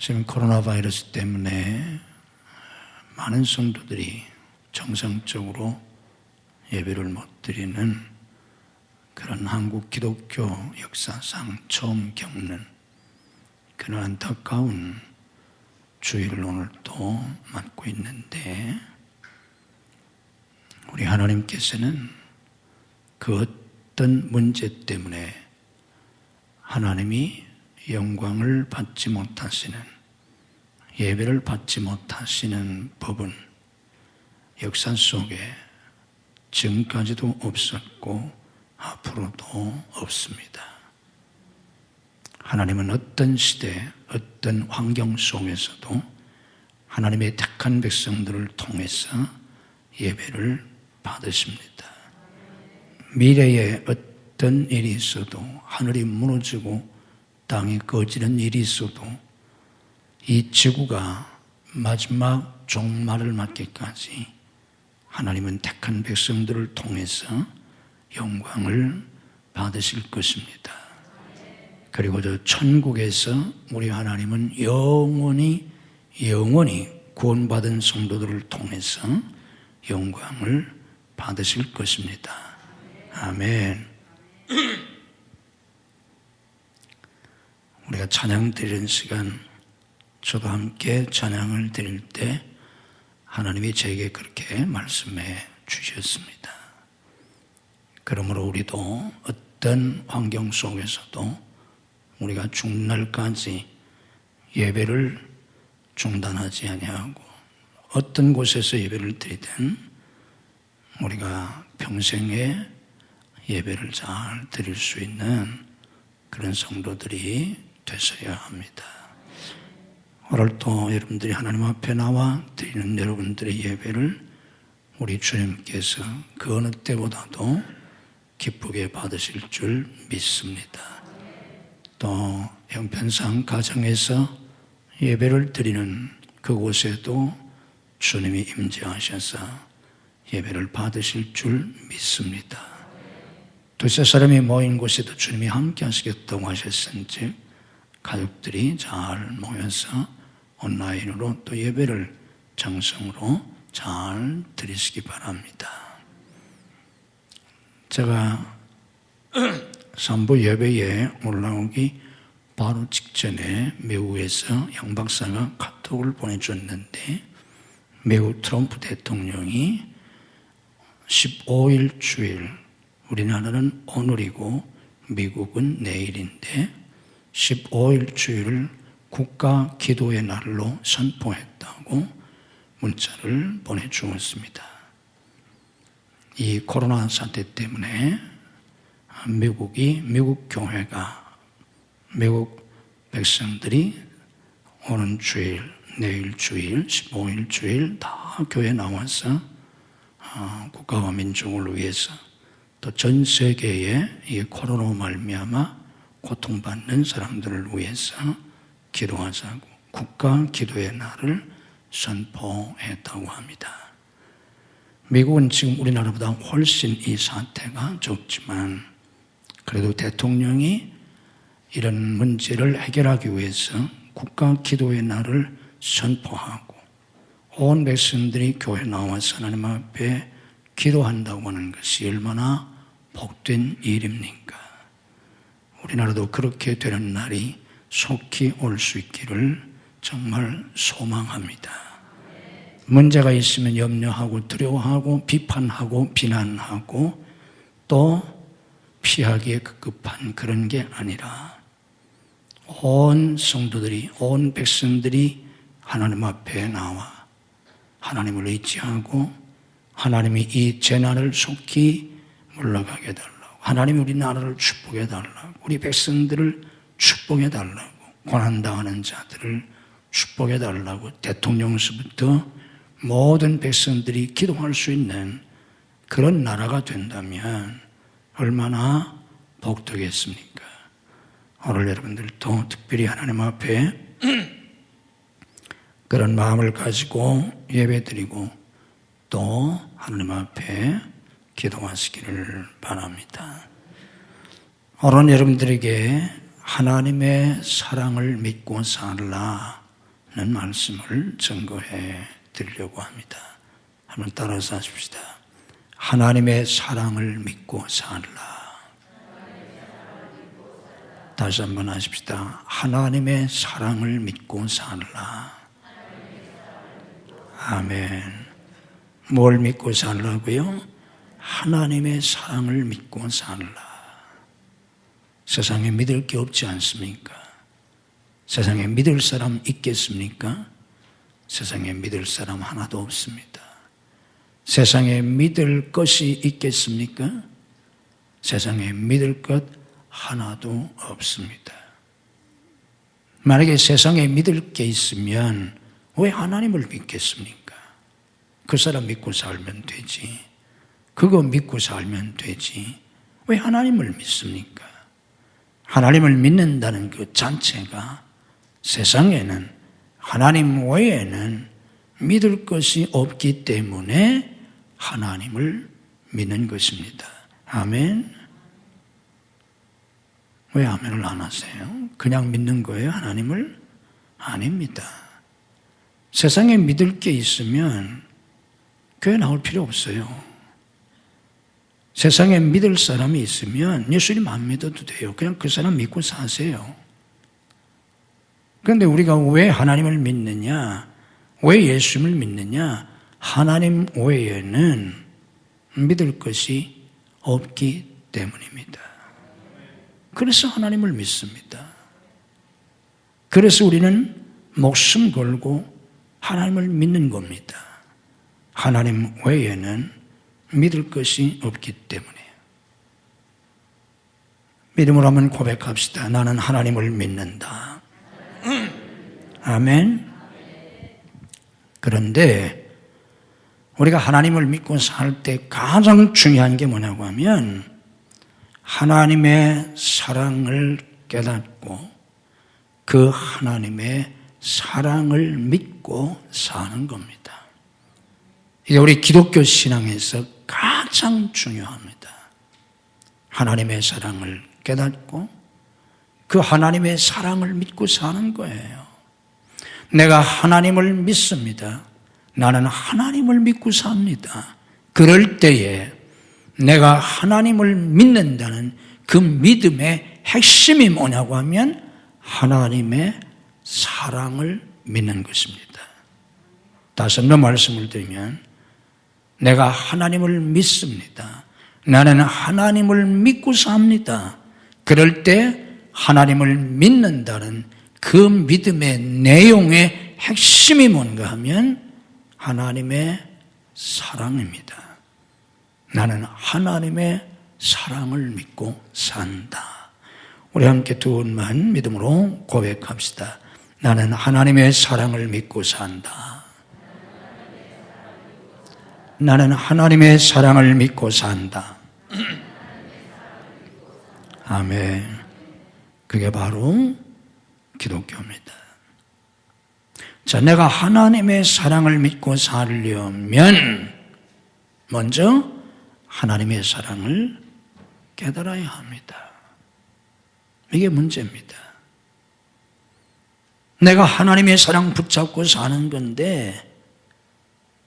지금 코로나 바이러스 때문에 많은 성도들이 정상적으로 예배를 못 드리는 그런 한국 기독교 역사상 처음 겪는 그런 안타까운 주의를 오늘 또 맞고 있는데, 우리 하나님께서는 그 어떤 문제 때문에 하나님이 영광을 받지 못하시는, 예배를 받지 못하시는 법은 역사 속에 지금까지도 없었고 앞으로도 없습니다. 하나님은 어떤 시대, 어떤 환경 속에서도 하나님의 택한 백성들을 통해서 예배를 받으십니다. 미래에 어떤 일이 있어도, 하늘이 무너지고 땅이 꺼지는 일이 있어도, 이 지구가 마지막 종말을 맞기까지 하나님은 택한 백성들을 통해서 영광을 받으실 것입니다. 그리고 저 천국에서 우리 하나님은 영원히 구원받은 성도들을 통해서 영광을 받으실 것입니다. 아멘. 우리가 찬양 드리는 시간, 저도 함께 찬양을 드릴 때 하나님이 제게 그렇게 말씀해 주셨습니다. 그러므로 우리도 어떤 환경 속에서도 우리가 죽는 날까지 예배를 중단하지 아니하고, 어떤 곳에서 예배를 드리든 우리가 평생에 예배를 잘 드릴 수 있는 그런 성도들이 되셔야 합니다. 오늘 또 여러분들이 하나님 앞에 나와 드리는 여러분들의 예배를 우리 주님께서 그 어느 때보다도 기쁘게 받으실 줄 믿습니다. 또 형편상 가정에서 예배를 드리는 그곳에도 주님이 임재하셔서 예배를 받으실 줄 믿습니다. 두세 사람이 모인 곳에도 주님이 함께 하시겠다고 하셨은즉 가족들이 잘 모여서 온라인으로 또 예배를 정성으로 잘 드리시기 바랍니다. 제가 3부 예배에 올라오기 바로 직전에 미국에서 양 박사가 카톡을 보내줬는데, 미국 트럼프 대통령이 15일 주일, 우리나라는 오늘이고 미국은 내일인데 15일 주일을 국가 기도의 날로 선포했다고 문자를 보내주었습니다. 이 코로나 사태 때문에 미국 교회가, 미국 백성들이 오는 주일, 내일 주일, 15일 주일 다 교회에 나와서 국가와 민족을 위해서, 또 전 세계에 이 코로나로 말미암아 고통받는 사람들을 위해서 기도하자고 국가 기도의 날을 선포했다고 합니다. 미국은 지금 우리나라보다 훨씬 이 사태가 적지만, 그래도 대통령이 이런 문제를 해결하기 위해서 국가 기도의 날을 선포하고 온 백성들이 교회에 나와서 하나님 앞에 기도한다고 하는 것이 얼마나 복된 일입니까? 우리나라도 그렇게 되는 날이 속히 올 수 있기를 정말 소망합니다. 문제가 있으면 염려하고 두려워하고 비판하고 비난하고 또 피하기에 급급한 그런 게 아니라, 온 성도들이, 온 백성들이 하나님 앞에 나와 하나님을 의지하고 하나님이 이 재난을 속히 물러가게 해달라고, 하나님이 우리나라를 축복해 달라고, 우리 백성들을 축복해 달라고, 고난당하는 자들을 축복해 달라고 대통령서부터 모든 백성들이 기도할 수 있는 그런 나라가 된다면 얼마나 복되겠습니까? 오늘 여러분들도 특별히 하나님 앞에 그런 마음을 가지고 예배드리고 또 하나님 앞에 기도하시기를 바랍니다. 오늘 여러분들에게 하나님의 사랑을 믿고 살라, 말씀을 증거해 드리려고 합니다. 한번 따라서 하십시다. 하나님의 사랑을 믿고 살라. 다시 한번 하십시다. 하나님의 사랑을 믿고 살라. 아멘. 뭘 믿고 살라고요? 하나님의 사랑을 믿고 살라. 세상에 믿을 게 없지 않습니까? 세상에 믿을 사람 있겠습니까? 세상에 믿을 사람 하나도 없습니다. 세상에 믿을 것이 있겠습니까? 세상에 믿을 것 하나도 없습니다. 만약에 세상에 믿을 게 있으면 왜 하나님을 믿겠습니까? 그 사람 믿고 살면 되지. 그거 믿고 살면 되지. 왜 하나님을 믿습니까? 하나님을 믿는다는 그 자체가 세상에는 하나님 외에는 믿을 것이 없기 때문에 하나님을 믿는 것입니다. 아멘. 왜 아멘을 안 하세요? 그냥 믿는 거예요, 하나님을? 아닙니다. 세상에 믿을 게 있으면 교회 나올 필요 없어요. 세상에 믿을 사람이 있으면 예수님 안 믿어도 돼요. 그냥 그 사람 믿고 사세요. 그런데 우리가 왜 하나님을 믿느냐? 왜 예수님을 믿느냐? 하나님 외에는 믿을 것이 없기 때문입니다. 그래서 하나님을 믿습니다. 그래서 우리는 목숨 걸고 하나님을 믿는 겁니다. 하나님 외에는 믿을 것이 없기 때문에. 믿음으로 한번 고백합시다. 나는 하나님을 믿는다. 아멘. 그런데 우리가 하나님을 믿고 살 때 가장 중요한 게 뭐냐고 하면 하나님의 사랑을 깨닫고 그 하나님의 사랑을 믿고 사는 겁니다. 이게 우리 기독교 신앙에서 가장 중요합니다. 하나님의 사랑을 깨닫고 그 하나님의 사랑을 믿고 사는 거예요. 내가 하나님을 믿습니다. 나는 하나님을 믿고 삽니다. 그럴 때에 내가 하나님을 믿는다는 그 믿음의 핵심이 뭐냐고 하면 하나님의 사랑을 믿는 것입니다. 다시 한번 말씀을 드리면 내가 하나님을 믿습니다. 나는 하나님을 믿고 삽니다. 그럴 때 하나님을 믿는다는 그 믿음의 내용의 핵심이 뭔가 하면 하나님의 사랑입니다. 나는 하나님의 사랑을 믿고 산다. 우리 함께 두 번만 믿음으로 고백합시다. 나는 하나님의 사랑을 믿고 산다. 나는 하나님의 사랑을 믿고 산다. 아멘. 그게 바로 기독교입니다. 자, 내가 하나님의 사랑을 믿고 살려면 먼저 하나님의 사랑을 깨달아야 합니다. 이게 문제입니다. 내가 하나님의 사랑 붙잡고 사는 건데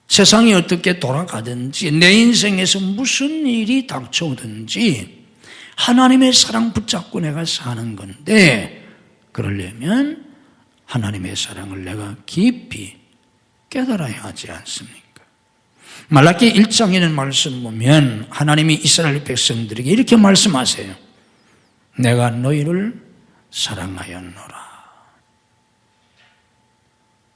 세상이 어떻게 돌아가든지 내 인생에서 무슨 일이 닥쳐오든지 하나님의 사랑 붙잡고 내가 사는 건데 그러려면 하나님의 사랑을 내가 깊이 깨달아야 하지 않습니까? 말라기 1장에 있는 말씀 보면 하나님이 이스라엘 백성들에게 이렇게 말씀하세요. 내가 너희를 사랑하였노라.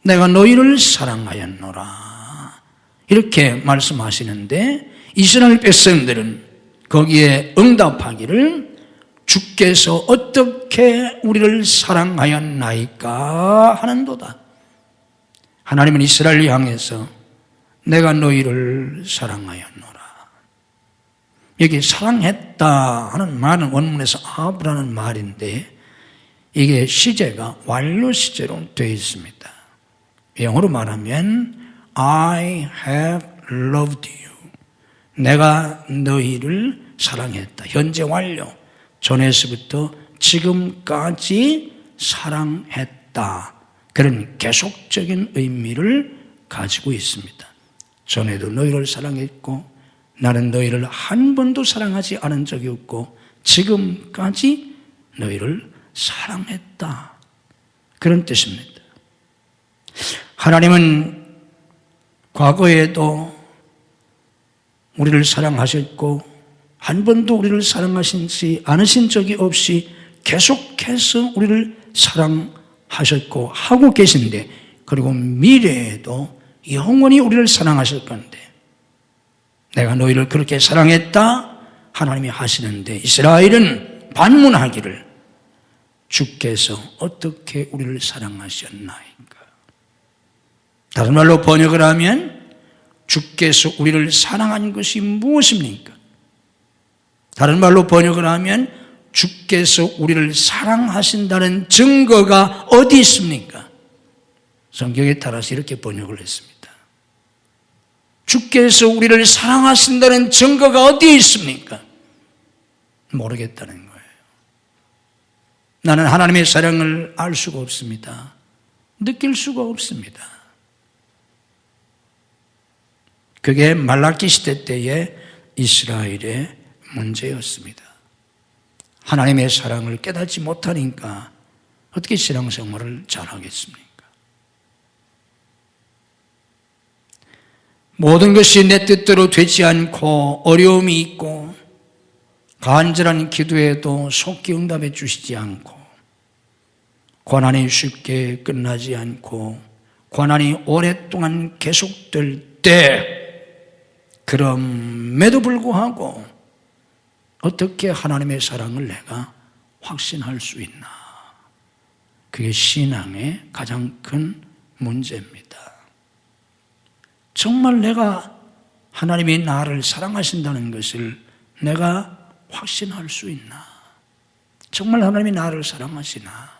내가 너희를 사랑하였노라. 이렇게 말씀하시는데 이스라엘 백성들은 거기에 응답하기를 주께서 어떻게 우리를 사랑하였나이까 하는도다. 하나님은 이스라엘을 향해서 내가 너희를 사랑하였노라. 여기 사랑했다 하는 말은 원문에서 아브라는 말인데 이게 시제가 완료 시제로 되어 있습니다. 영어로 말하면 I have loved you. 내가 너희를 사랑했다. 현재 완료. 전에서부터 지금까지 사랑했다. 그런 계속적인 의미를 가지고 있습니다. 전에도 너희를 사랑했고 나는 너희를 한 번도 사랑하지 않은 적이 없고 지금까지 너희를 사랑했다. 그런 뜻입니다. 하나님은 과거에도 우리를 사랑하셨고 한 번도 우리를 사랑하시지 않으신 적이 없이 계속해서 우리를 사랑하셨고 하고 계신데, 그리고 미래에도 영원히 우리를 사랑하실 건데, 내가 너희를 그렇게 사랑했다 하나님이 하시는데 이스라엘은 반문하기를 주께서 어떻게 우리를 사랑하셨나이까. 다른 말로 번역을 하면 주께서 우리를 사랑한 것이 무엇입니까? 다른 말로 번역을 하면 주께서 우리를 사랑하신다는 증거가 어디 있습니까? 성경에 따라서 이렇게 번역을 했습니다. 주께서 우리를 사랑하신다는 증거가 어디에 있습니까? 모르겠다는 거예요. 나는 하나님의 사랑을 알 수가 없습니다. 느낄 수가 없습니다. 그게 말라기 시대 때의 이스라엘의 문제였습니다. 하나님의 사랑을 깨닫지 못하니까 어떻게 신앙생활을 잘하겠습니까? 모든 것이 내 뜻대로 되지 않고 어려움이 있고 간절한 기도에도 속히 응답해 주시지 않고 고난이 쉽게 끝나지 않고 고난이 오랫동안 계속될 때, 그럼에도 불구하고 어떻게 하나님의 사랑을 내가 확신할 수 있나? 그게 신앙의 가장 큰 문제입니다. 정말 내가 하나님이 나를 사랑하신다는 것을 내가 확신할 수 있나? 정말 하나님이 나를 사랑하시나?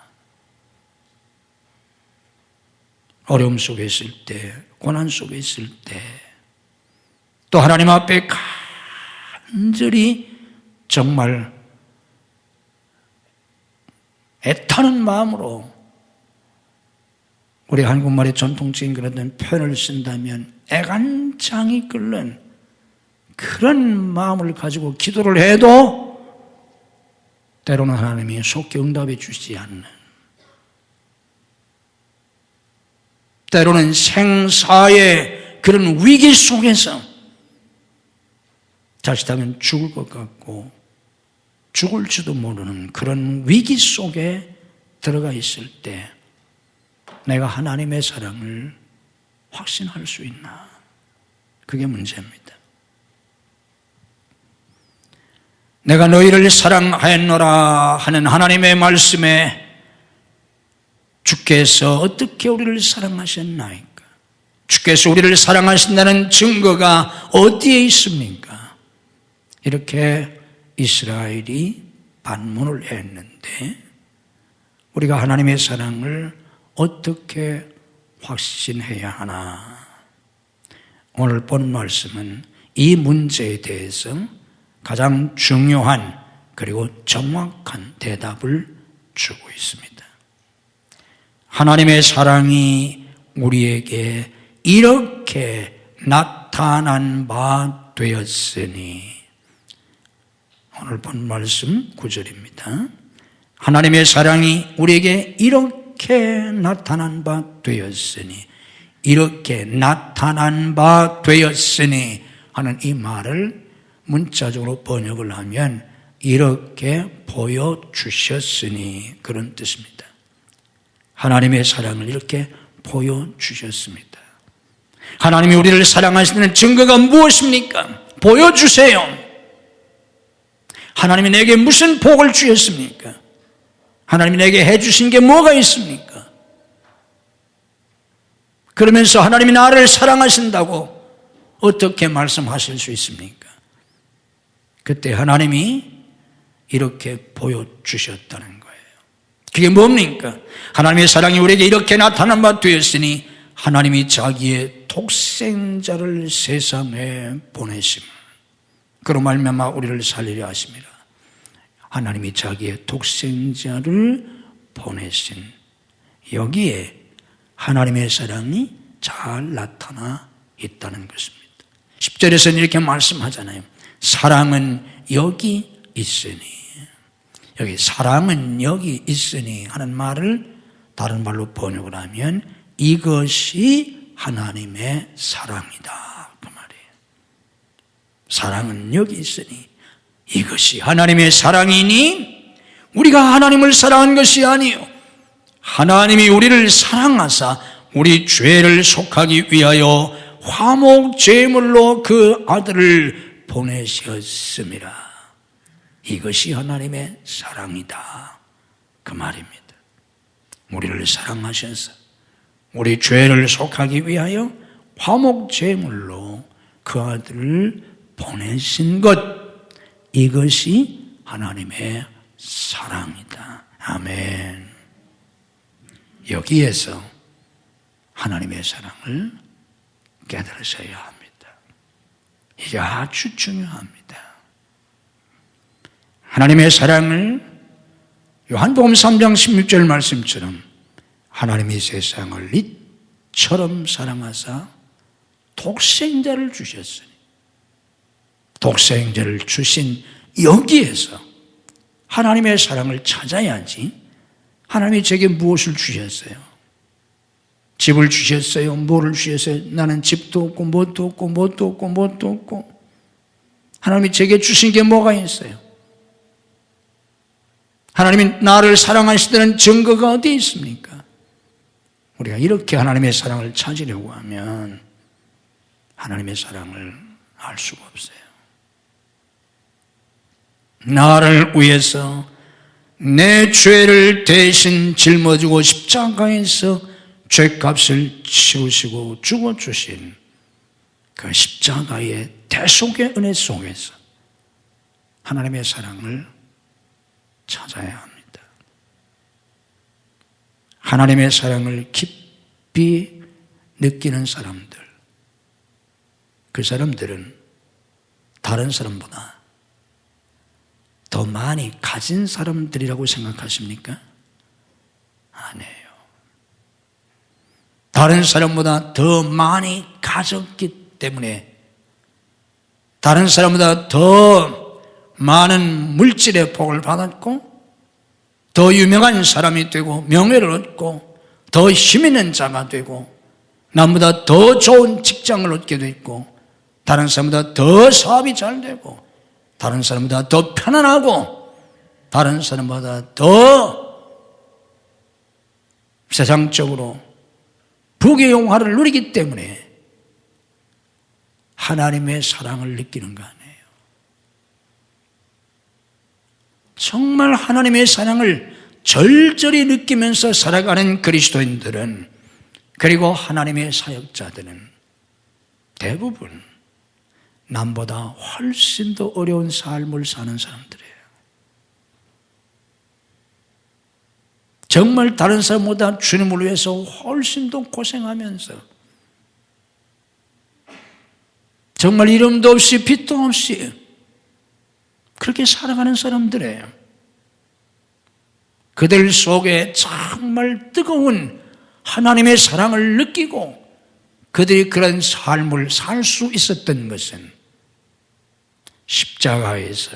어려움 속에 있을 때, 고난 속에 있을 때, 또 하나님 앞에 간절히 정말 애타는 마음으로, 우리 한국말의 전통적인 그런 표현을 쓴다면 애간장이 끓는 그런 마음을 가지고 기도를 해도 때로는 하나님이 속히 응답해 주시지 않는, 때로는 생사의 그런 위기 속에서 자칫하면 죽을 것 같고 죽을지도 모르는 그런 위기 속에 들어가 있을 때 내가 하나님의 사랑을 확신할 수 있나? 그게 문제입니다. 내가 너희를 사랑하였노라 하는 하나님의 말씀에 주께서 어떻게 우리를 사랑하셨나이까? 주께서 우리를 사랑하신다는 증거가 어디에 있습니까? 이렇게 이스라엘이 반문을 했는데 우리가 하나님의 사랑을 어떻게 확신해야 하나? 오늘 본 말씀은 이 문제에 대해서 가장 중요한 그리고 정확한 대답을 주고 있습니다. 하나님의 사랑이 우리에게 이렇게 나타난 바 되었으니, 오늘 본 말씀 9절입니다. 하나님의 사랑이 우리에게 이렇게 나타난 바 되었으니, 이렇게 나타난 바 되었으니 하는 이 말을 문자적으로 번역을 하면 이렇게 보여주셨으니, 그런 뜻입니다. 하나님의 사랑을 이렇게 보여주셨습니다. 하나님이 우리를 사랑하시는 증거가 무엇입니까? 보여주세요. 하나님이 내게 무슨 복을 주셨습니까? 하나님이 내게 해주신 게 뭐가 있습니까? 그러면서 하나님이 나를 사랑하신다고 어떻게 말씀하실 수 있습니까? 그때 하나님이 이렇게 보여주셨다는 거예요. 그게 뭡니까? 하나님의 사랑이 우리에게 이렇게 나타난 바 되었으니 하나님이 자기의 독생자를 세상에 보내심, 그로 말미암아 우리를 살리려 하심이라. 하나님이 자기의 독생자를 보내신, 여기에 하나님의 사랑이 잘 나타나 있다는 것입니다. 10절에서는 이렇게 말씀하잖아요. 사랑은 여기 있으니, 여기 사랑은 여기 있으니 하는 말을 다른 말로 번역을 하면 이것이 하나님의 사랑이다, 그 말이에요. 사랑은 여기 있으니 이것이 하나님의 사랑이니, 우리가 하나님을 사랑한 것이 아니요 하나님이 우리를 사랑하사 우리 죄를 속하기 위하여 화목 제물로 그 아들을 보내셨습니다. 이것이 하나님의 사랑이다, 그 말입니다. 우리를 사랑하셔서 우리 죄를 속하기 위하여 화목 제물로 그 아들을 보내신 것, 이것이 하나님의 사랑이다. 아멘. 여기에서 하나님의 사랑을 깨달으셔야 합니다. 이게 아주 중요합니다. 하나님의 사랑을 요한복음 3장 16절 말씀처럼 하나님이 세상을 이처럼 사랑하사 독생자를 주셨으니, 독생자를 주신 여기에서 하나님의 사랑을 찾아야지. 하나님이 제게 무엇을 주셨어요? 집을 주셨어요? 뭐를 주셨어요? 나는 집도 없고 뭣도 없고 뭣도 없고 뭣도 없고. 하나님이 제게 주신 게 뭐가 있어요? 하나님이 나를 사랑하시다는 증거가 어디 있습니까? 우리가 이렇게 하나님의 사랑을 찾으려고 하면 하나님의 사랑을 알 수가 없어요. 나를 위해서 내 죄를 대신 짊어지고 십자가에서 죄값을 치우시고 죽어주신 그 십자가의 대속의 은혜 속에서 하나님의 사랑을 찾아야 합니다. 하나님의 사랑을 깊이 느끼는 사람들, 그 사람들은 다른 사람보다 더 많이 가진 사람들이라고 생각하십니까? 아니에요. 다른 사람보다 더 많이 가졌기 때문에, 다른 사람보다 더 많은 물질의 복을 받았고, 더 유명한 사람이 되고 명예를 얻고 더 힘 있는 자가 되고, 남보다 더 좋은 직장을 얻게 됐고, 다른 사람보다 더 사업이 잘 되고, 다른 사람보다 더 편안하고, 다른 사람보다 더 세상적으로 부귀 영화를 누리기 때문에 하나님의 사랑을 느끼는 거 아니에요. 정말 하나님의 사랑을 절절히 느끼면서 살아가는 그리스도인들은, 그리고 하나님의 사역자들은 대부분 남보다 훨씬 더 어려운 삶을 사는 사람들이에요. 정말 다른 사람보다 주님을 위해서 훨씬 더 고생하면서, 정말 이름도 없이 빛도 없이 그렇게 살아가는 사람들이에요. 그들 속에 정말 뜨거운 하나님의 사랑을 느끼고 그들이 그런 삶을 살 수 있었던 것은 십자가에서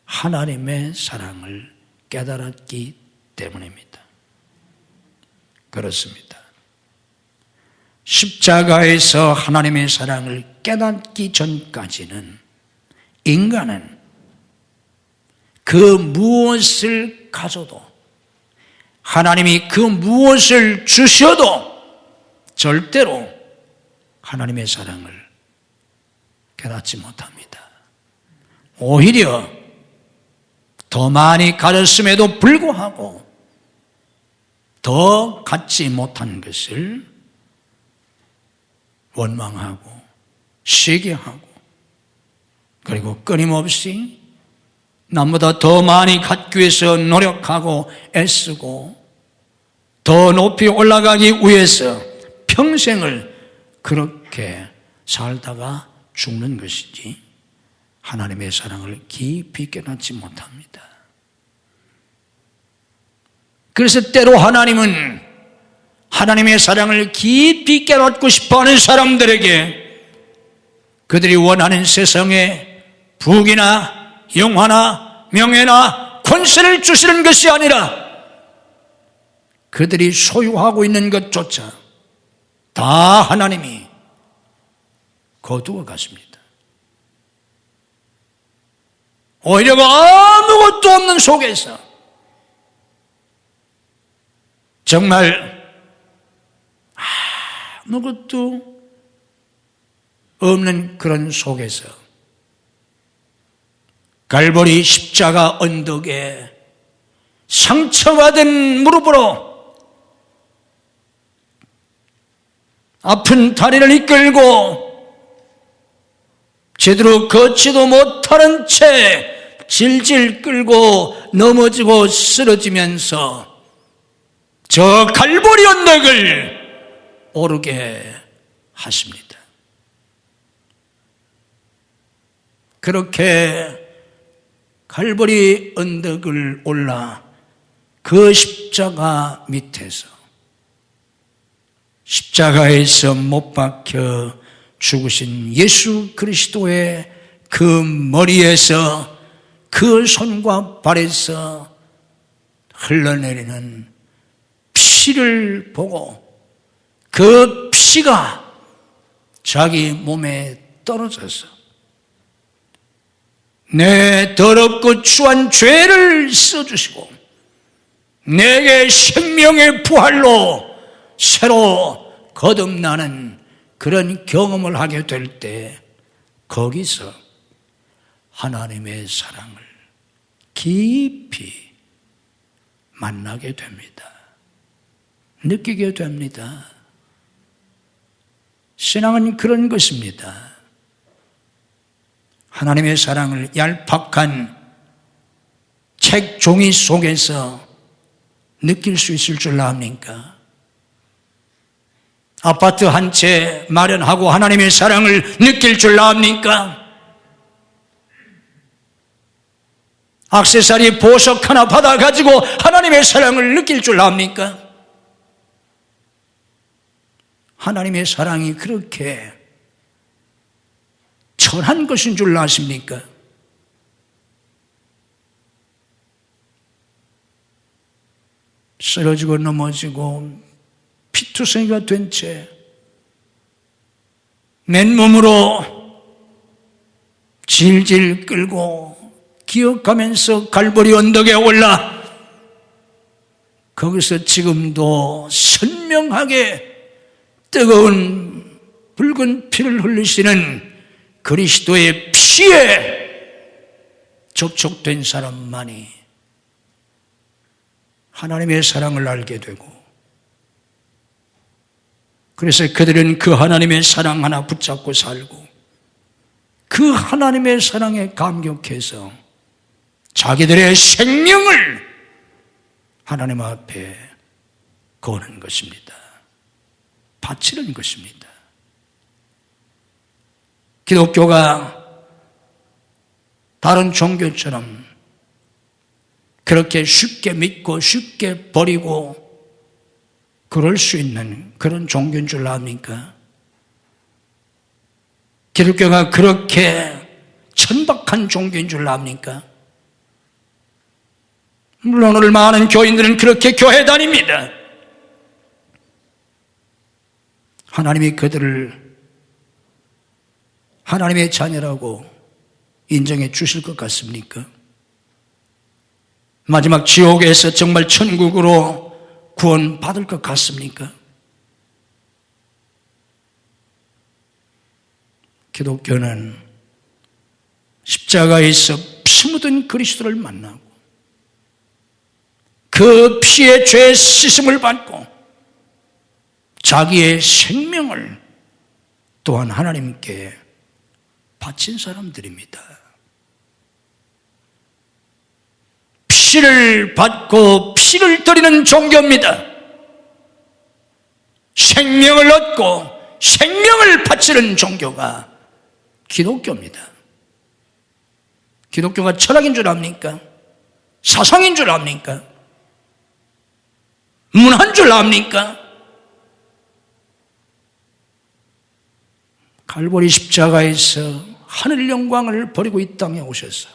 하나님의 사랑을 깨달았기 때문입니다. 그렇습니다. 십자가에서 하나님의 사랑을 깨닫기 전까지는 인간은 그 무엇을 가져도, 하나님이 그 무엇을 주셔도 절대로 하나님의 사랑을 깨닫지 못합니다. 오히려 더 많이 가졌음에도 불구하고 더 갖지 못한 것을 원망하고 시기하고, 그리고 끊임없이 남보다 더 많이 갖기 위해서 노력하고 애쓰고 더 높이 올라가기 위해서 평생을 그렇게 살다가 죽는 것이지 하나님의 사랑을 깊이 깨닫지 못합니다. 그래서 때로 하나님은 하나님의 사랑을 깊이 깨닫고 싶어하는 사람들에게 그들이 원하는 세상에 부귀나 영화나 명예나 권세를 주시는 것이 아니라 그들이 소유하고 있는 것조차 다 하나님이 거두어 가십니다. 오히려 아무것도 없는 속에서 정말 아무것도 없는 그런 속에서 갈보리 십자가 언덕에 상처받은 무릎으로 아픈 다리를 이끌고 제대로 걷지도 못하는 채 질질 끌고 넘어지고 쓰러지면서 저 갈보리 언덕을 오르게 하십니다. 그렇게 갈보리 언덕을 올라 그 십자가 밑에서 십자가에서 못 박혀 죽으신 예수 그리스도의 그 머리에서 그 손과 발에서 흘러내리는 피를 보고 그 피가 자기 몸에 떨어져서 내 더럽고 추한 죄를 써주시고 내게 생명의 부활로 새로 거듭나는 그런 경험을 하게 될 때 거기서 하나님의 사랑을 깊이 만나게 됩니다. 느끼게 됩니다. 신앙은 그런 것입니다. 하나님의 사랑을 얄팍한 책 종이 속에서 느낄 수 있을 줄 압니까? 아파트 한 채 마련하고 하나님의 사랑을 느낄 줄 압니까? 액세서리 보석 하나 받아가지고 하나님의 사랑을 느낄 줄 압니까? 하나님의 사랑이 그렇게 천한 것인 줄 아십니까? 쓰러지고 넘어지고 피투성이가 된 채 맨몸으로 질질 끌고 기억하면서 갈보리 언덕에 올라 거기서 지금도 선명하게 뜨거운 붉은 피를 흘리시는 그리스도의 피에 접촉된 사람만이 하나님의 사랑을 알게 되고 그래서 그들은 그 하나님의 사랑 하나 붙잡고 살고 그 하나님의 사랑에 감격해서 자기들의 생명을 하나님 앞에 거는 것입니다. 바치는 것입니다. 기독교가 다른 종교처럼 그렇게 쉽게 믿고 쉽게 버리고 그럴 수 있는 그런 종교인 줄 압니까? 기독교가 그렇게 천박한 종교인 줄 압니까? 물론 오늘 많은 교인들은 그렇게 교회 다닙니다. 하나님이 그들을 하나님의 자녀라고 인정해 주실 것 같습니까? 마지막 지옥에서 정말 천국으로 구원받을 것 같습니까? 기독교는 십자가에서 피 묻은 그리스도를 만나고 그 피의 죄 씻음을 받고 자기의 생명을 또한 하나님께 바친 사람들입니다. 피를 받고 피를 드리는 종교입니다. 생명을 얻고 생명을 바치는 종교가 기독교입니다. 기독교가 철학인 줄 압니까? 사상인 줄 압니까? 문화인 줄 압니까? 갈보리 십자가에서 하늘 영광을 버리고 이 땅에 오셔서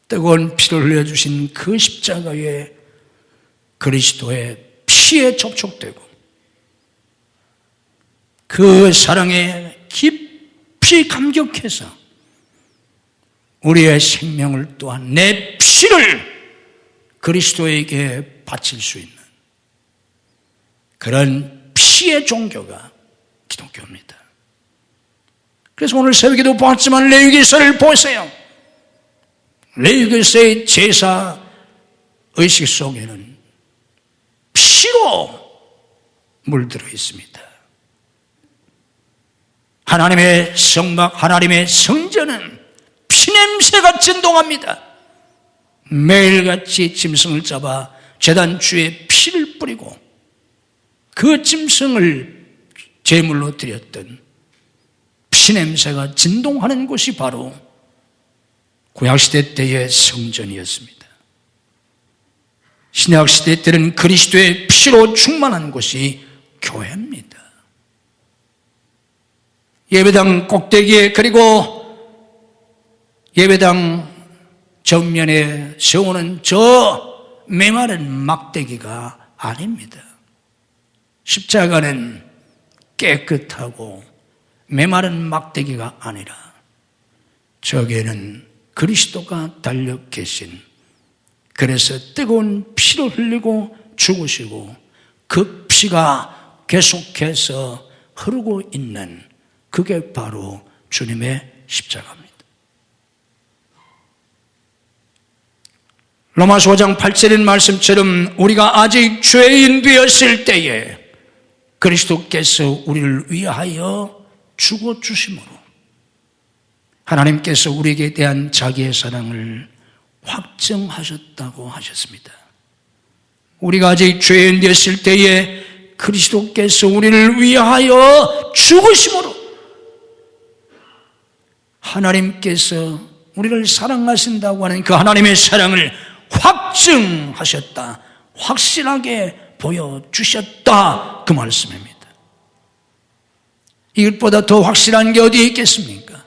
뜨거운 피를 흘려주신 그 십자가에 그리스도의 피에 접촉되고 그 사랑에 깊이 감격해서 우리의 생명을 또한 내 피를 그리스도에게 바칠 수 있는 그런 피의 종교가 기독교입니다. 그래서 오늘 새벽에도 보았지만 레위기서를 보세요. 레위기서의 제사 의식 속에는 피로 물들어 있습니다. 하나님의 성막, 하나님의 성전은 피냄새가 진동합니다. 매일같이 짐승을 잡아 제단 주에 피를 뿌리고 그 짐승을 제물로 드렸던 피냄새가 진동하는 곳이 바로 구약시대 때의 성전이었습니다. 신약시대 때는 그리스도의 피로 충만한 곳이 교회입니다. 예배당 꼭대기에 그리고 예배당 정면에 세우는 저 메마른 막대기가 아닙니다. 십자가는 깨끗하고 메마른 막대기가 아니라 저기에는 그리스도가 달려 계신, 그래서 뜨거운 피를 흘리고 죽으시고 그 피가 계속해서 흐르고 있는 그게 바로 주님의 십자가입니다. 로마서 5장 8절의 말씀처럼 우리가 아직 죄인 되었을 때에 그리스도께서 우리를 위하여 죽어주심으로 하나님께서 우리에게 대한 자기의 사랑을 확증하셨다고 하셨습니다. 우리가 아직 죄인 되었을 때에 그리스도께서 우리를 위하여 죽으심으로 하나님께서 우리를 사랑하신다고 하는 그 하나님의 사랑을 확증하셨다, 확실하게 보여주셨다, 그 말씀입니다. 이것보다 더 확실한 게 어디 있겠습니까?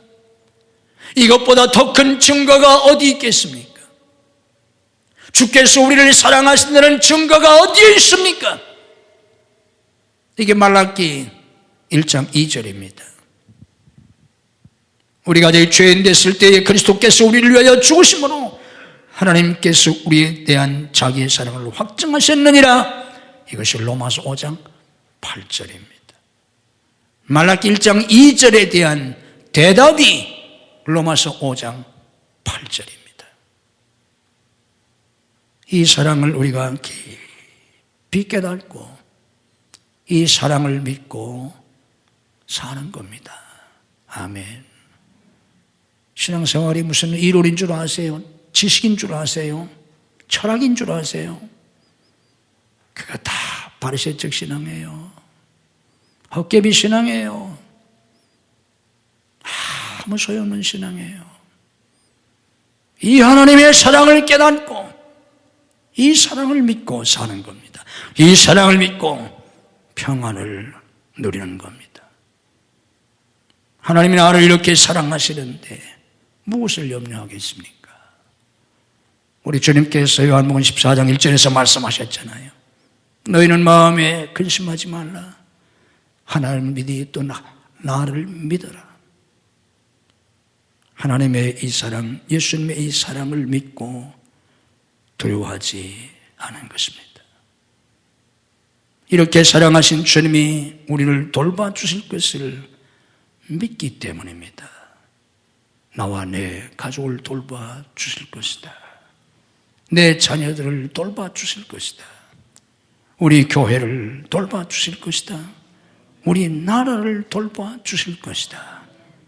이것보다 더 큰 증거가 어디 있겠습니까? 주께서 우리를 사랑하신다는 증거가 어디에 있습니까? 이게 말라기 1장 2절입니다. 우리가 아직 죄인 됐을 때에 그리스도께서 우리를 위하여 죽으심으로 하나님께서 우리에 대한 자기의 사랑을 확증하셨느니라. 이것이 로마서 5장 8절입니다. 말라기 1장 2절에 대한 대답이 로마서 5장 8절입니다. 이 사랑을 우리가 깊이 깨닫고 이 사랑을 믿고 사는 겁니다. 아멘. 신앙생활이 무슨 이론인 줄 아세요? 지식인 줄 아세요? 철학인 줄 아세요? 그거 다 바리새적 신앙이에요. 헛개비 신앙이에요. 아무 소용없는 신앙이에요. 이 하나님의 사랑을 깨닫고 이 사랑을 믿고 사는 겁니다. 이 사랑을 믿고 평안을 누리는 겁니다. 하나님이 나를 이렇게 사랑하시는데 무엇을 염려하겠습니까? 우리 주님께서 요한복음 14장 1절에서 말씀하셨잖아요. 너희는 마음에 근심하지 말라. 하나님을 믿으니 또 나를 믿어라. 하나님의 이 사랑, 예수님의 이 사랑을 믿고 두려워하지 않은 것입니다. 이렇게 사랑하신 주님이 우리를 돌봐주실 것을 믿기 때문입니다. 나와 내 가족을 돌봐주실 것이다. 내 자녀들을 돌봐주실 것이다. 우리 교회를 돌봐주실 것이다. 우리 나라를 돌봐주실 것이다.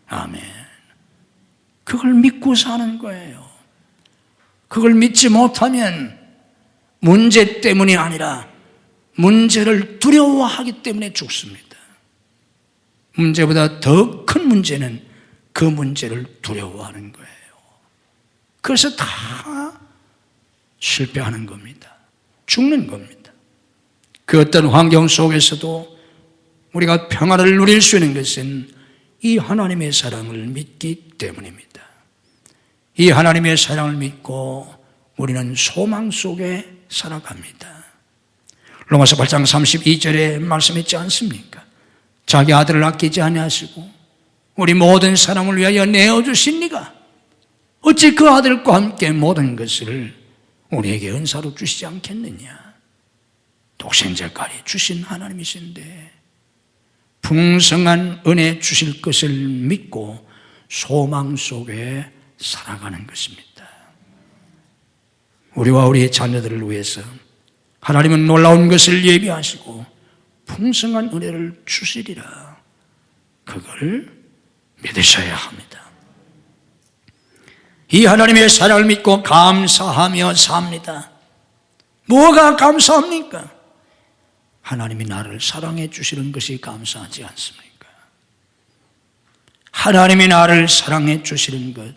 아멘. 그걸 믿고 사는 거예요. 그걸 믿지 못하면 문제 때문이 아니라 문제를 두려워하기 때문에 죽습니다. 문제보다 더 큰 문제는 그 문제를 두려워하는 거예요. 그래서 다 실패하는 겁니다. 죽는 겁니다. 그 어떤 환경 속에서도 우리가 평화를 누릴 수 있는 것은 이 하나님의 사랑을 믿기 때문입니다. 이 하나님의 사랑을 믿고 우리는 소망 속에 살아갑니다. 로마서 8장 32절에 말씀했지 않습니까? 자기 아들을 아끼지 아니하시고 우리 모든 사람을 위하여 내어주신 이가 어찌 그 아들과 함께 모든 것을 우리에게 은사로 주시지 않겠느냐. 독생자까지 주신 하나님이신데 풍성한 은혜 주실 것을 믿고 소망 속에 살아가는 것입니다. 우리와 우리의 자녀들을 위해서 하나님은 놀라운 것을 예비하시고 풍성한 은혜를 주시리라. 그걸 믿으셔야 합니다. 이 하나님의 사랑을 믿고 감사하며 삽니다. 뭐가 감사합니까? 하나님이 나를 사랑해 주시는 것이 감사하지 않습니까? 하나님이 나를 사랑해 주시는 것,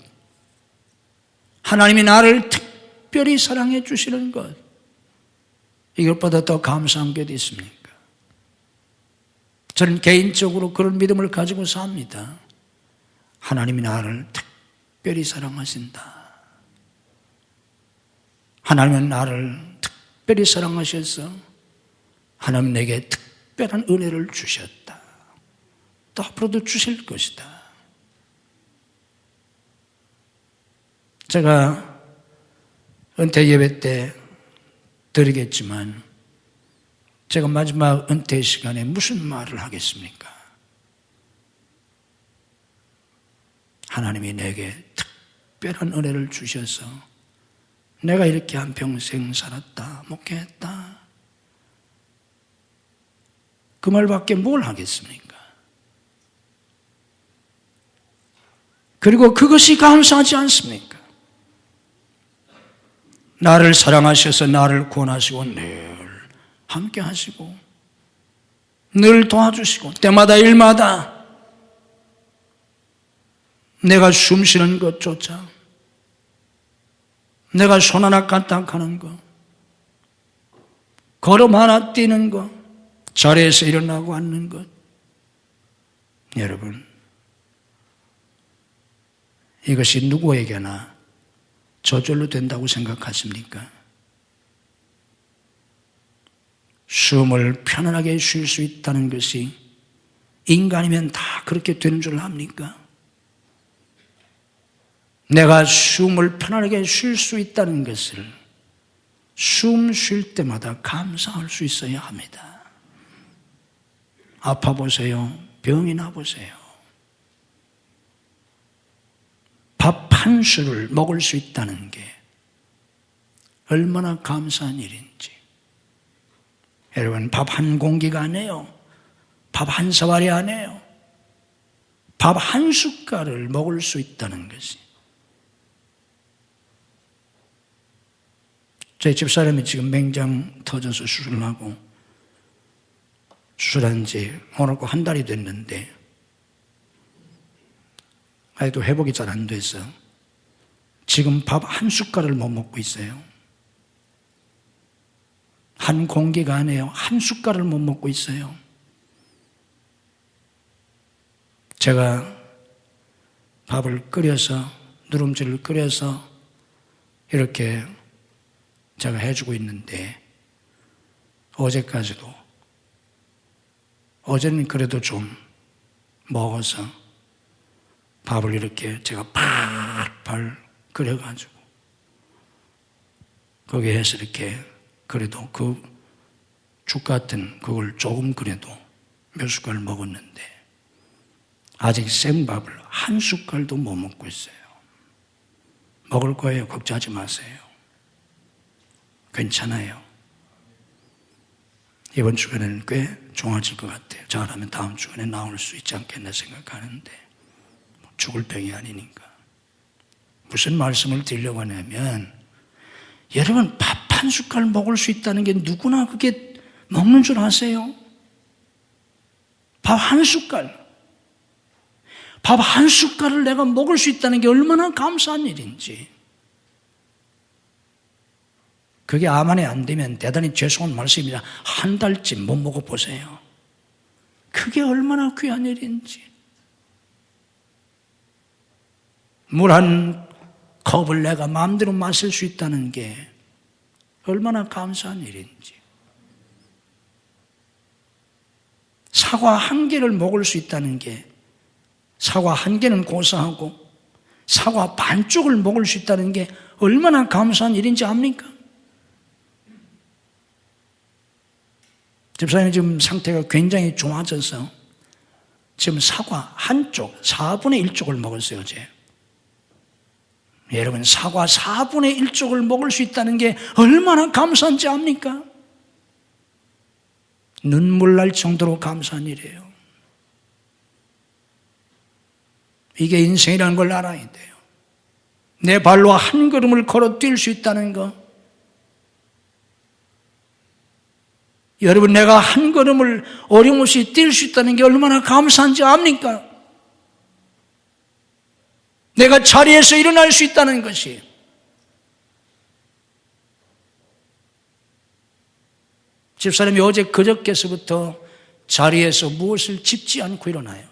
하나님이 나를 특별히 사랑해 주시는 것, 이것보다 더 감사한 게 어디 있습니까? 저는 개인적으로 그런 믿음을 가지고 삽니다. 하나님이 나를 특별히 사랑하신다. 하나님은 나를 특별히 사랑하셔서 하나님 내게 특별한 은혜를 주셨다. 또 앞으로도 주실 것이다. 제가 은퇴 예배 때 드리겠지만 제가 마지막 은퇴 시간에 무슨 말을 하겠습니까? 하나님이 내게 특별한 은혜를 주셔서 내가 이렇게 한평생 살았다, 목회했다. 그 말밖에 뭘 하겠습니까? 그리고 그것이 감사하지 않습니까? 나를 사랑하셔서 나를 구원하시고 늘 함께 하시고 늘 도와주시고 때마다 일마다 내가 숨 쉬는 것조차 내가 손 하나 까딱하는 것, 걸음 하나 뛰는 것, 자리에서 일어나고 앉는 것, 여러분 이것이 누구에게나 저절로 된다고 생각하십니까? 숨을 편안하게 쉴 수 있다는 것이 인간이면 다 그렇게 되는 줄 압니까? 내가 숨을 편안하게 쉴 수 있다는 것을 숨 쉴 때마다 감사할 수 있어야 합니다. 아파 보세요. 병이 나 보세요. 밥 한 술을 먹을 수 있다는 게 얼마나 감사한 일인지. 여러분, 밥 한 공기가 아니에요. 밥 한 사발이 아니에요. 밥 한 숟갈을 먹을 수 있다는 것이. 저희 집사람이 지금 맹장 터져서 수술을 하고 수술한 지 오늘 꼭 한 달이 됐는데 아직도 회복이 잘 안 돼서 지금 밥 한 숟갈을 못 먹고 있어요. 한 공기가 아니에요. 한 숟갈을 못 먹고 있어요. 제가 밥을 끓여서 누룽지를 끓여서 이렇게 제가 해주고 있는데 어제는 그래도 좀 먹어서 밥을 이렇게 제가 팔팔 끓여가지고 거기에 해서 이렇게 그래도 그 죽 같은 그걸 조금 그래도 몇 숟갈 먹었는데 아직 생밥을 한 숟갈도 못 먹고 있어요. 먹을 거예요. 걱정하지 마세요. 괜찮아요. 이번 주간에는 꽤 좋아질 것 같아요. 잘하면 다음 주간에 나올 수 있지 않겠나 생각하는데 죽을 병이 아니니까. 무슨 말씀을 드리려고 하냐면 여러분 밥 한 숟갈 먹을 수 있다는 게 누구나 그게 먹는 줄 아세요? 밥 한 숟갈. 밥 한 숟갈을 내가 먹을 수 있다는 게 얼마나 감사한 일인지. 그게 암안에 안 되면 대단히 죄송한 말씀입니다. 한 달쯤 못 먹어보세요. 그게 얼마나 귀한 일인지. 물 한 컵을 내가 마음대로 마실 수 있다는 게 얼마나 감사한 일인지. 사과 한 개를 먹을 수 있다는 게, 사과 한 개는 고사하고 사과 반쪽을 먹을 수 있다는 게 얼마나 감사한 일인지 압니까? 집사님 지금 상태가 굉장히 좋아져서 지금 사과 한쪽, 4분의 1쪽을 먹었어요, 어제. 여러분, 사과 4분의 1쪽을 먹을 수 있다는 게 얼마나 감사한지 압니까? 눈물 날 정도로 감사한 일이에요. 이게 인생이라는 걸 알아야 돼요. 내 발로 한 걸음을 걸어 뛸 수 있다는 거. 여러분, 내가 한 걸음을 어림없이 뛸 수 있다는 게 얼마나 감사한지 압니까? 내가 자리에서 일어날 수 있다는 것이. 집사람이 어제 그저께서부터 자리에서 무엇을 짚지 않고 일어나요.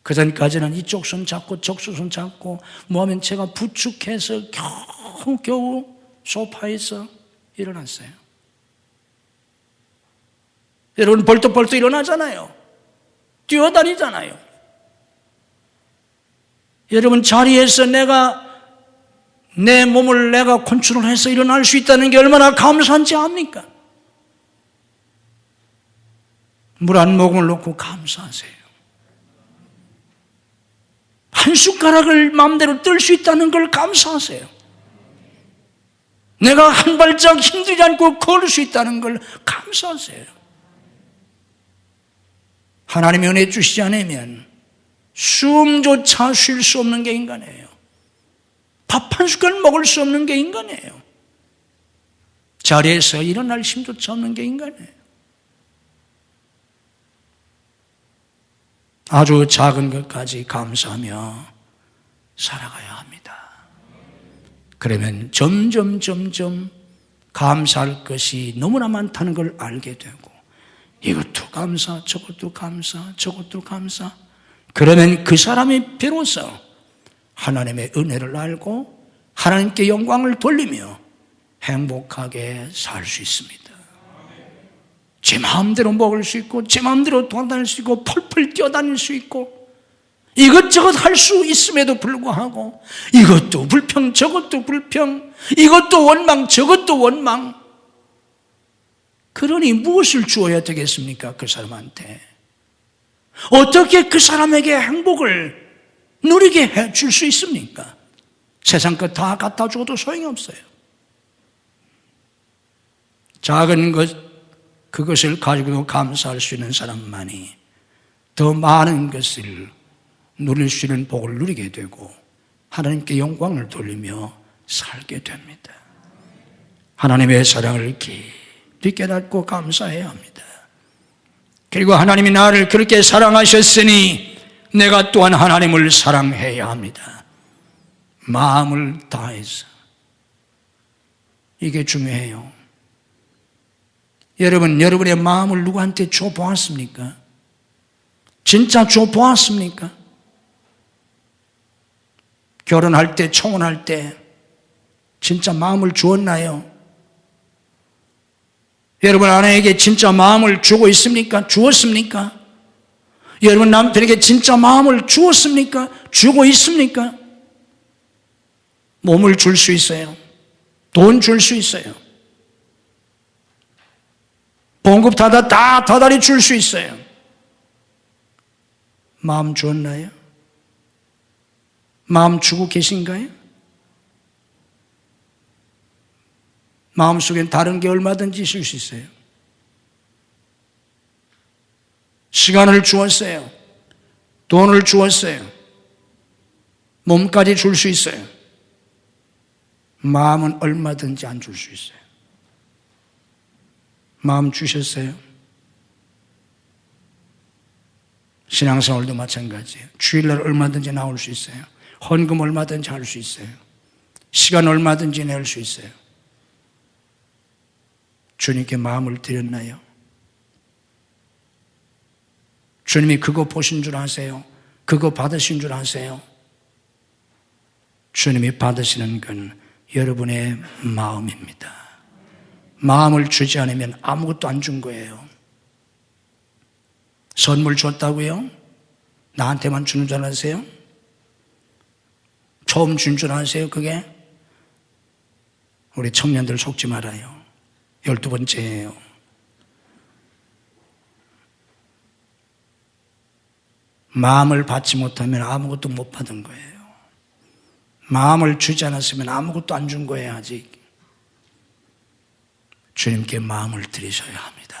그전까지는 이쪽 손 잡고 저쪽 손 잡고 뭐하면 제가 부축해서 겨우 소파에서 일어났어요. 여러분, 벌떡벌떡 일어나잖아요. 뛰어다니잖아요. 여러분, 자리에서 내 몸을 내가 컨트롤해서 일어날 수 있다는 게 얼마나 감사한지 압니까? 물 한 모금을 놓고 감사하세요. 한 숟가락을 마음대로 뜰 수 있다는 걸 감사하세요. 내가 한 발짝 힘들지 않고 걸을 수 있다는 걸 감사하세요. 하나님이 은혜 주시지 않으면 숨조차 쉴 수 없는 게 인간이에요. 밥 한 숟갈 먹을 수 없는 게 인간이에요. 자리에서 일어날 힘조차 없는 게 인간이에요. 아주 작은 것까지 감사하며 살아가야 합니다. 그러면 점점 감사할 것이 너무나 많다는 걸 알게 되고, 이것도 감사, 저것도 감사, 저것도 감사. 그러면 그 사람이 비로소 하나님의 은혜를 알고 하나님께 영광을 돌리며 행복하게 살 수 있습니다. 제 마음대로 먹을 수 있고, 제 마음대로 돌아다닐 수 있고, 펄펄 뛰어다닐 수 있고, 이것저것 할 수 있음에도 불구하고 이것도 불평, 저것도 불평, 이것도 원망, 저것도 원망. 그러니 무엇을 주어야 되겠습니까? 그 사람한테 어떻게 그 사람에게 행복을 누리게 해줄 수 있습니까? 세상 것 다 갖다 줘도 소용이 없어요. 작은 것, 그것을 가지고도 감사할 수 있는 사람만이 더 많은 것을 누릴 수 있는 복을 누리게 되고 하나님께 영광을 돌리며 살게 됩니다. 하나님의 사랑을 깊이 깨닫고 감사해야 합니다. 그리고 하나님이 나를 그렇게 사랑하셨으니 내가 또한 하나님을 사랑해야 합니다. 마음을 다해서. 이게 중요해요. 여러분, 여러분의 마음을 누구한테 줘보았습니까? 진짜 줘보았습니까? 결혼할 때, 청혼할 때 진짜 마음을 주었나요? 여러분 아내에게 진짜 마음을 주고 있습니까? 주었습니까? 여러분 남편에게 진짜 마음을 주었습니까? 주고 있습니까? 몸을 줄 수 있어요. 돈 줄 수 있어요. 봉급 다 다달이 줄 수 있어요. 마음 주었나요? 마음 주고 계신가요? 마음속엔 다른 게 얼마든지 있을 수 있어요. 시간을 주었어요. 돈을 주었어요. 몸까지 줄 수 있어요. 마음은 얼마든지 안 줄 수 있어요. 마음 주셨어요? 신앙생활도 마찬가지예요. 주일날 얼마든지 나올 수 있어요. 헌금 얼마든지 할 수 있어요. 시간 얼마든지 낼 수 있어요. 주님께 마음을 드렸나요? 주님이 그거 보신 줄 아세요? 그거 받으신 줄 아세요? 주님이 받으시는 건 여러분의 마음입니다. 마음을 주지 않으면 아무것도 안 준 거예요. 선물 줬다고요? 나한테만 주는 줄 아세요? 처음 준 줄 아세요? 그게? 우리 청년들 속지 말아요. 12번째예요. 마음을 받지 못하면 아무것도 못 받은 거예요. 마음을 주지 않았으면 아무것도 안 준 거예요. 아직. 주님께 마음을 드리셔야 합니다.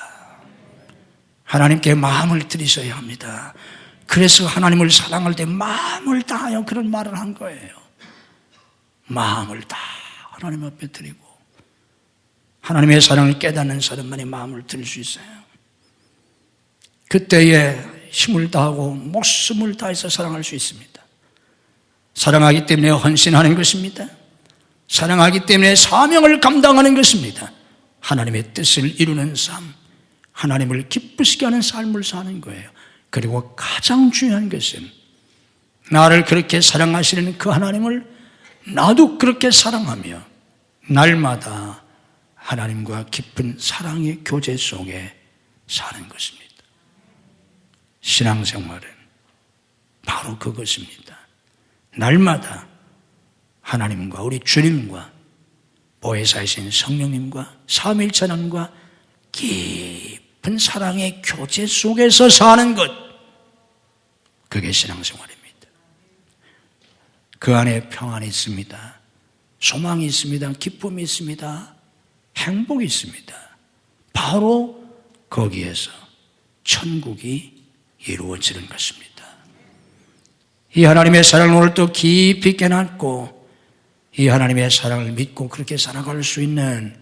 하나님께 마음을 드리셔야 합니다. 그래서 하나님을 사랑할 때 마음을 다하여 그런 말을 한 거예요. 마음을 다 하나님 앞에 드리고, 하나님의 사랑을 깨닫는 사람만이 마음을 드릴 수 있어요. 그때에 힘을 다하고 목숨을 다해서 사랑할 수 있습니다. 사랑하기 때문에 헌신하는 것입니다. 사랑하기 때문에 사명을 감당하는 것입니다. 하나님의 뜻을 이루는 삶, 하나님을 기쁘시게 하는 삶을 사는 거예요. 그리고 가장 중요한 것은 나를 그렇게 사랑하시는 그 하나님을 나도 그렇게 사랑하며 날마다 하나님과 깊은 사랑의 교제 속에 사는 것입니다. 신앙생활은 바로 그것입니다. 날마다 하나님과 우리 주님과 보혜사이신 성령님과 삼위일체 하나님과 깊은 사랑의 교제 속에서 사는 것, 그게 신앙생활입니다. 그 안에 평안이 있습니다. 소망이 있습니다. 기쁨이 있습니다. 행복이 있습니다. 바로 거기에서 천국이 이루어지는 것입니다. 이 하나님의 사랑을 오늘 또 깊이 깨닫고 이 하나님의 사랑을 믿고 그렇게 살아갈 수 있는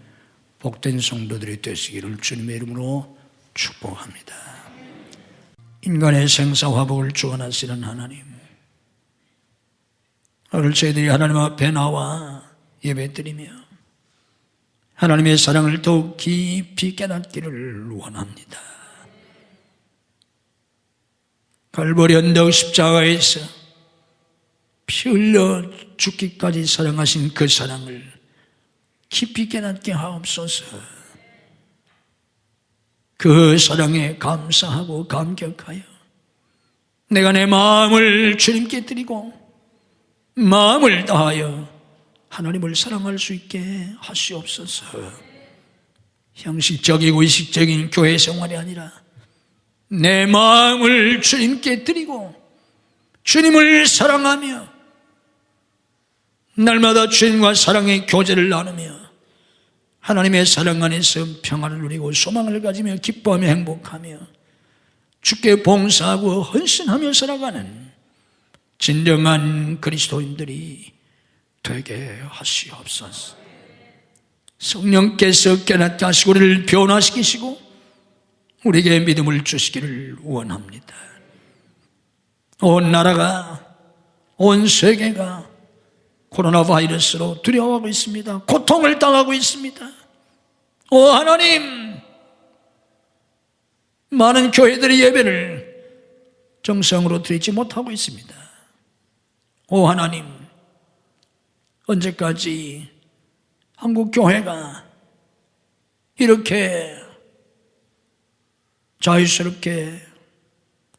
복된 성도들이 되시기를 주님의 이름으로 축복합니다. 인간의 생사화복을 주관하시는 하나님, 오늘 저희들이 하나님 앞에 나와 예배드리며 하나님의 사랑을 더욱 깊이 깨닫기를 원합니다. 갈보리 언덕 십자가에서 피 흘려 죽기까지 사랑하신 그 사랑을 깊이 깨닫게 하옵소서. 그 사랑에 감사하고 감격하여 내가 내 마음을 주님께 드리고 마음을 다하여 하나님을 사랑할 수 있게 하시옵소서. 형식적이고 의식적인 교회 생활이 아니라 내 마음을 주님께 드리고 주님을 사랑하며 날마다 주님과 사랑의 교제를 나누며 하나님의 사랑 안에서 평안을 누리고 소망을 가지며 기뻐하며 행복하며 주께 봉사하고 헌신하며 살아가는 진정한 그리스도인들이 되게 하시옵소서. 성령께서 깨닫게 하시고 우리를 변화시키시고 우리에게 믿음을 주시기를 원합니다. 온 나라가, 온 세계가 코로나 바이러스로 두려워하고 있습니다. 고통을 당하고 있습니다. 오 하나님, 많은 교회들의 예배를 정상으로 드리지 못하고 있습니다. 오 하나님, 언제까지 한국 교회가 이렇게 자유스럽게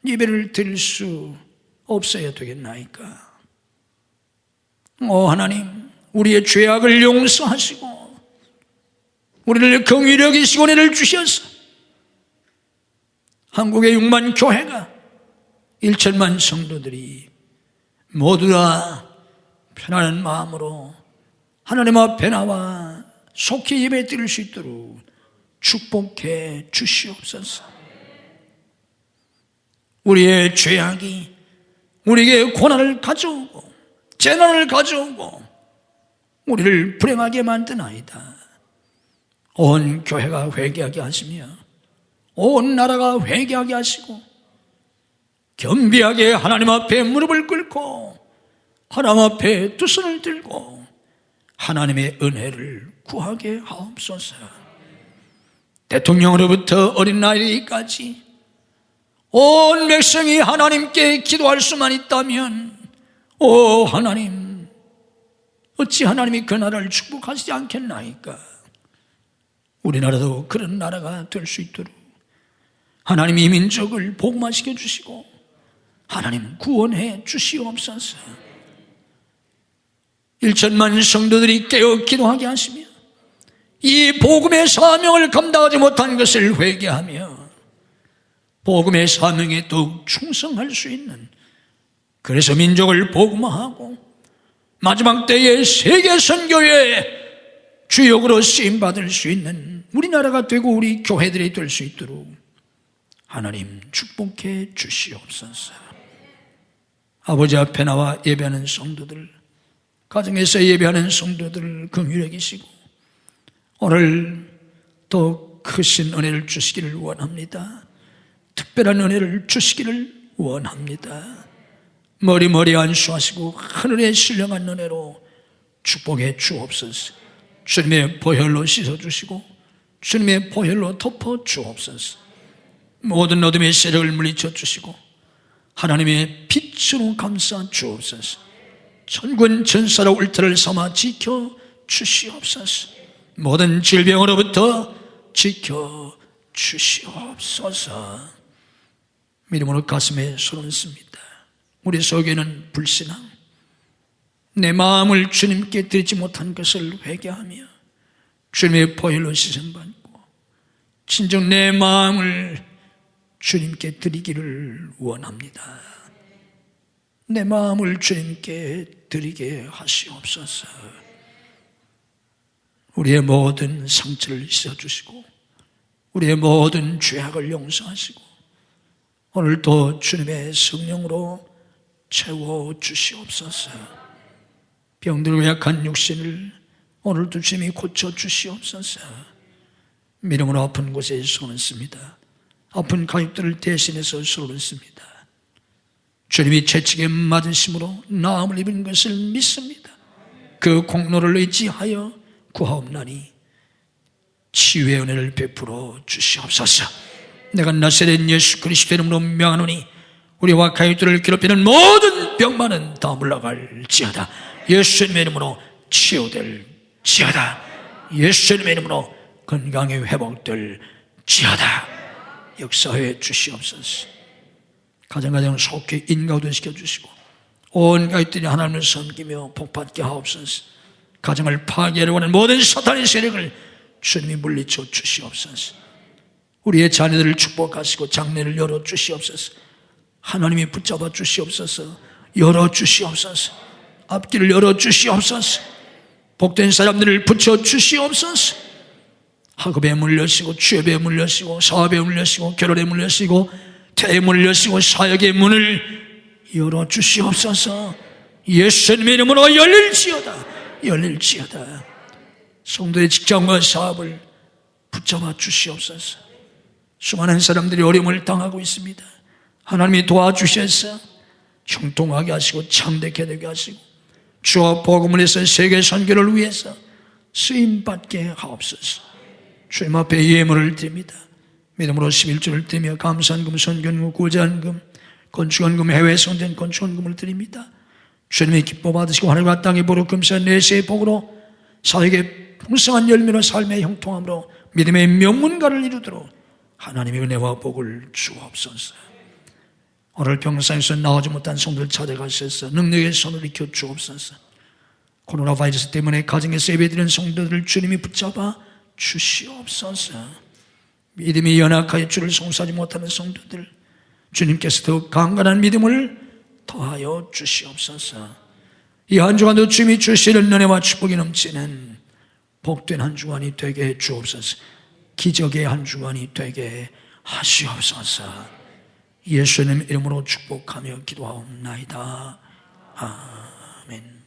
예배를 드릴 수 없어야 되겠나이까? 오 하나님, 우리의 죄악을 용서하시고 우리를 긍휼히 여기시고 은혜를 주셔서 한국의 6만 교회가 1천만 성도들이 모두 다 편안한 마음으로 하나님 앞에 나와 속히 예배 드릴 수 있도록 축복해 주시옵소서. 우리의 죄악이 우리에게 고난을 가져오고 재난을 가져오고 우리를 불행하게 만드나이다. 온 교회가 회개하게 하시며 온 나라가 회개하게 하시고 겸비하게 하나님 앞에 무릎을 꿇고 하나님 앞에 두 손을 들고 하나님의 은혜를 구하게 하옵소서. 대통령으로부터 어린아이까지 온 백성이 하나님께 기도할 수만 있다면, 오 하나님, 어찌 하나님이 그 나라를 축복하시지 않겠나이까? 우리나라도 그런 나라가 될 수 있도록 하나님이 이 민족을 복음화시켜 주시고 하나님 구원해 주시옵소서. 1천만 성도들이 깨어 기도하게 하시며 이 복음의 사명을 감당하지 못한 것을 회개하며 복음의 사명에 더욱 충성할 수 있는, 그래서 민족을 복음화하고 마지막 때에 세계 선교의 주역으로 쓰임받을 수 있는 우리나라가 되고 우리 교회들이 될 수 있도록 하나님 축복해 주시옵소서. 아버지 앞에 나와 예배하는 성도들, 가정에서 예배하는 성도들 긍휼히 여기시고 오늘 더 크신 은혜를 주시기를 원합니다. 특별한 은혜를 주시기를 원합니다. 머리머리 안수하시고 하늘의 신령한 은혜로 축복해 주옵소서. 주님의 보혈로 씻어주시고 주님의 보혈로 덮어 주옵소서. 모든 어둠의 세력을 물리쳐 주시고 하나님의 빛으로 감싸 주옵소서. 천군 천사로 울타리를 삼아 지켜 주시옵소서. 모든 질병으로부터 지켜 주시옵소서. 믿음으로 가슴에 손을 씁니다. 우리 속에는 불신앙, 내 마음을 주님께 드리지 못한 것을 회개하며 주님의 보혈로 씻음받고 진정 내 마음을 주님께 드리기를 원합니다. 내 마음을 주님께 드리게 하시옵소서. 우리의 모든 상처를 씻어주시고 우리의 모든 죄악을 용서하시고 오늘도 주님의 성령으로 채워주시옵소서. 병들고 약한 육신을 오늘도 주님이 고쳐주시옵소서. 믿음으로 아픈 곳에 손을 씁니다. 아픈 가족들을 대신해서 손을 씁니다. 주님이 채찍에 맞으심으로 나음을 입은 것을 믿습니다. 그 공로를 의지하여 구하옵나니 치유의 은혜를 베풀어 주시옵소서. 내가 나사렛 예수 그리스도 이름으로 명하노니 우리와 가족들을 괴롭히는 모든 병만은 다 물러갈지어다. 예수님의 이름으로 치유될지어다. 예수님의 이름으로 건강이 회복될지어다. 역사해 주시옵소서. 가정 속히 인가우도 시켜주시고 온 가족들이 하나님을 섬기며 복받게 하옵소서. 가정을 파괴하려고 하는 모든 사탄의 세력을 주님이 물리쳐 주시옵소서. 우리의 자녀들을 축복하시고 장래를 열어주시옵소서. 하나님이 붙잡아 주시옵소서. 열어주시옵소서. 앞길을 열어주시옵소서. 복된 사람들을 붙여주시옵소서. 학업에 물려시고 취업에 물려시고 사업에 물려시고 결혼에 물려시고 태에 물려시고 사역의 문을 열어주시옵소서. 예수님의 이름으로 열릴지어다. 열릴지어다. 성도의 직장과 사업을 붙잡아 주시옵소서. 수많은 사람들이 어려움을 당하고 있습니다. 하나님이 도와주셔서 형통하게 하시고 참되게 되게 하시고 주와 복음을 해서 세계 선교를 위해서 쓰임받게 하옵소서. 주님 앞에 예물을 드립니다. 믿음으로 11조를 드리며 감사한금, 선견금, 구제한금, 건축원금, 해외 성전 건축원금을 드립니다. 주님의 기뻐 받으시고 하늘과 땅의 복으로 금세 내세의 복으로 사역의 풍성한 열매로 삶의 형통함으로 믿음의 명문가를 이루도록 하나님의 은혜와 복을 주옵소서. 오늘 병상에서 나오지 못한 성도를 찾아가셔서 능력의 손을 익혀 주옵소서. 코로나 바이러스 때문에 가정에서 예배드리는 성도들을 주님이 붙잡아 주시옵소서. 믿음이 연약하여 주를 송사하지 못하는 성도들, 주님께서 더 강건한 믿음을 더하여 주시옵소서. 이 한 주간도 주님이 주시는 은혜와 축복이 넘치는 복된 한 주간이 되게 해 주옵소서. 기적의 한 주간이 되게 하시옵소서. 예수님 이름으로 축복하며 기도하옵나이다. 아멘.